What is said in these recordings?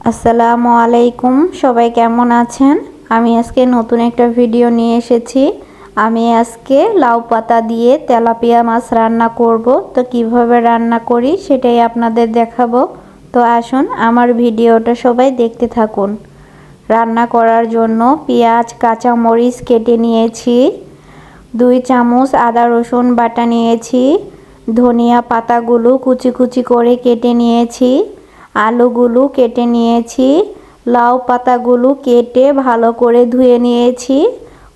আসসালামু আলাইকুম, সবাই কেমন আছেন? আমি আজকে নতুন একটা ভিডিও নিয়ে এসেছি। আমি আজকে লাউ পাতা দিয়ে তেলাপিয়া মাছ রান্না করব। তো কিভাবে রান্না করি সেটাই আপনাদের দেখাবো। তো আসুন আমার ভিডিওটা সবাই দেখতে থাকুন। রান্না করার জন্য পেঁয়াজ কাঁচা মরিচ কেটে নিয়েছি, 2 চামচ আদা রসুন বাটা নিয়েছি, ধনিয়া পাতাগুলো কুচি কুচি করে কেটে নিয়েছি, আলুগুলো কেটে নিয়েছি, লাউ পাতাগুলো কেটে ভালো করে ধুয়ে নিয়েছি,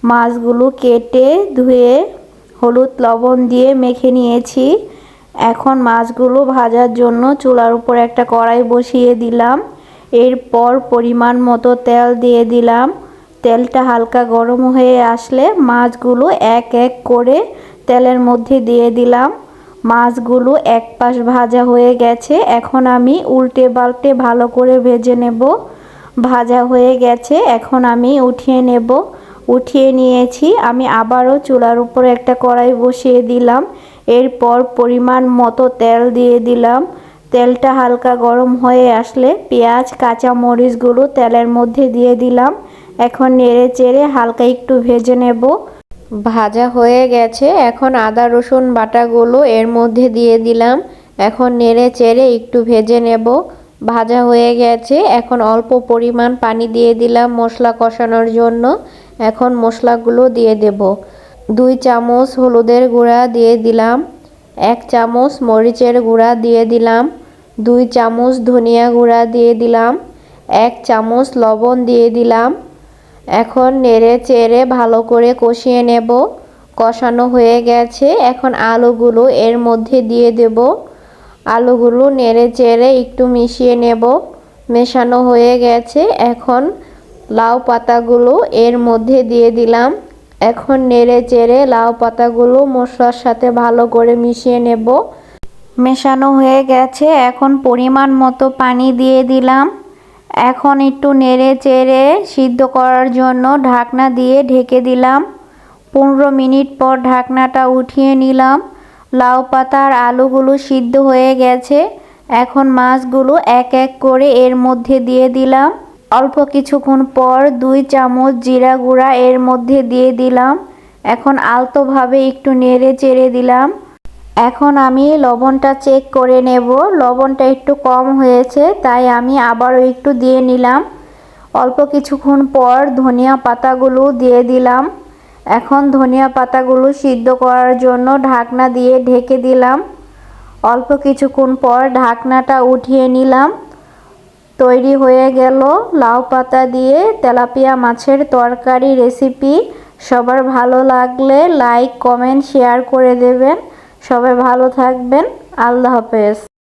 মাছগুলো কেটে ধুয়ে হলুদ লবণ দিয়ে মেখে নিয়েছি। এখন মাছগুলো ভাজার জন্য চুলার উপর একটা কড়াই বসিয়ে দিলাম। এরপর পরিমাণ মতো তেল দিয়ে দিলাম। তেলটা হালকা গরম হয়ে আসলে মাছগুলো এক এক করে তেলের মধ্যে দিয়ে দিলাম। মাছগুলো এক পাশ ভাজা হয়ে গেছে, এখন আমি উল্টে পাল্টে ভালো করে ভেজে নেব। ভাজা হয়ে গেছে, এখন আমি উঠিয়ে নেব। উঠিয়ে নিয়েছি। আমি আবারও চুলার উপর একটা কড়াই বসিয়ে দিলাম। এরপর পরিমাণ মতো তেল দিয়ে দিলাম। তেলটা হালকা গরম হয়ে আসলে পেঁয়াজ কাঁচা মরিচগুলো তেলের মধ্যে দিয়ে দিলাম। এখন নেড়ে চেড়ে হালকা একটু ভেজে নেব। ভাজা হয়ে গেছে, এখন আদা রসুন বাটাগুলো এর মধ্যে দিয়ে দিলাম। এখন নেড়ে চেড়ে একটু ভেজে নেব। ভাজা হয়ে গেছে, এখন অল্প পরিমাণ পানি দিয়ে দিলাম মশলা কষানোর জন্য। এখন মশলাগুলো দিয়ে দেব। 2 চামচ হলুদের গুঁড়া দিয়ে দিলাম, 1 চামচ মরিচের গুঁড়া দিয়ে দিলাম, 2 চামচ ধনিয়া গুঁড়া দিয়ে দিলাম, 1 চামচ লবণ দিয়ে দিলাম। এখন নেড়ে চেড়ে ভালো করে কষিয়ে নেব। কষানো হয়ে গেছে, এখন আলুগুলো এর মধ্যে দিয়ে দেব। আলুগুলো নেড়ে চেড়ে একটু মিশিয়ে নেব। মেশানো হয়ে গেছে, এখন লাউ পাতাগুলো এর মধ্যে দিয়ে দিলাম। এখন নেড়ে চেড়ে লাউ পাতাগুলো মশলার সাথে ভালো করে মিশিয়ে নেব। মেশানো হয়ে গেছে, এখন পরিমাণ মতো পানি দিয়ে দিলাম। এখন একটু নেড়ে চেড়ে সিদ্ধ করার জন্য ঢাকনা দিয়ে ঢেকে দিলাম। 15 মিনিট পর ঢাকনাটা উঠিয়ে নিলাম। লাউ পাতার আলুগুলো সিদ্ধ হয়ে গেছে। এখন মাছগুলো এক এক করে এর মধ্যে দিয়ে দিলাম। অল্প কিছুক্ষণ পর 2 চামচ জিরা গুঁড়া এর মধ্যে দিয়ে দিলাম। এখন আলতোভাবে একটু নেড়ে চেড়ে দিলাম। এখন আমি লবণটা চেক করে নেব। লবণটা একটু কম হয়েছে, তাই আমি আবারও একটু দিয়ে নিলাম। অল্প কিছুক্ষণ পর ধনিয়া পাতাগুলো দিয়ে দিলাম। এখন ধনিয়া পাতাগুলো সিদ্ধ করার জন্য ঢাকনা দিয়ে ঢেকে দিলাম। অল্প কিছুক্ষণ পর ঢাকনাটা উঠিয়ে নিলাম। তৈরি হয়ে গেল লাউ পাতা দিয়ে তেলাপিয়া মাছের তরকারি রেসিপি। সবার ভালো লাগলে লাইক কমেন্ট শেয়ার করে দেবেন। সবাই ভালো থাকবেন। আল্লাহ হাফেজ।